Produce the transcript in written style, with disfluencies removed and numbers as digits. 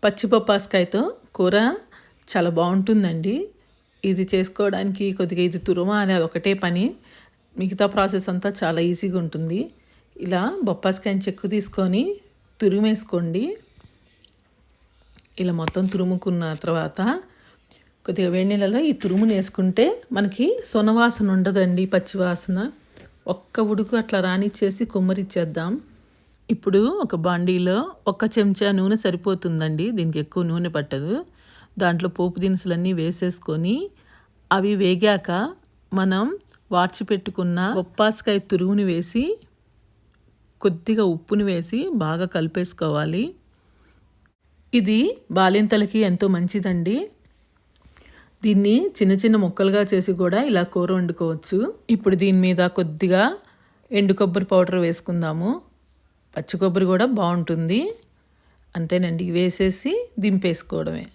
పచ్చి బొప్పాస్కాయతో కూర చాలా బాగుంటుందండి. ఇది చేసుకోవడానికి కొద్దిగా ఇది తురమాలి, ఒకటే పని. మిగతా ప్రాసెస్ అంతా చాలా ఈజీగా ఉంటుంది. ఇలా బొప్పాస్కాయని చెక్కు తీసుకొని తురిమేసుకోండి. ఇలా మొత్తం తురుముకున్న తర్వాత కొద్దిగా వేడి నీళ్ళలో ఈ తురుముని వేసుకుంటే మనకి సొనవాసన ఉండదండి, పచ్చివాసన. ఒక్క ఉడుకు అట్లా రానిచ్చేసి కుమ్మరిచ్చేద్దాం. ఇప్పుడు ఒక బాండీలో 1 చెంచా నూనె సరిపోతుందండి, దీనికి ఎక్కువ నూనె పట్టదు. దాంట్లో పోపు దినుసులన్నీ వేసేసుకొని అవి వేగాక మనం వార్చి పెట్టుకున్న బొప్పాస్కాయ తురుముని వేసి కొద్దిగా ఉప్పుని వేసి బాగా కలిపేసుకోవాలి. ఇది బాలింతలకి ఎంతో మంచిదండి. దీన్ని చిన్న చిన్న ముక్కలుగా చేసి కూడా ఇలా కూర వండుకోవచ్చు. ఇప్పుడు దీని మీద కొద్దిగా ఎండు కొబ్బరి పౌడర్ వేసుకుందాము. పచ్చి కొబ్బరి కూడా బాగుంటుంది. అంతేనండి, వేసేసి దింపేసుకోవడమే.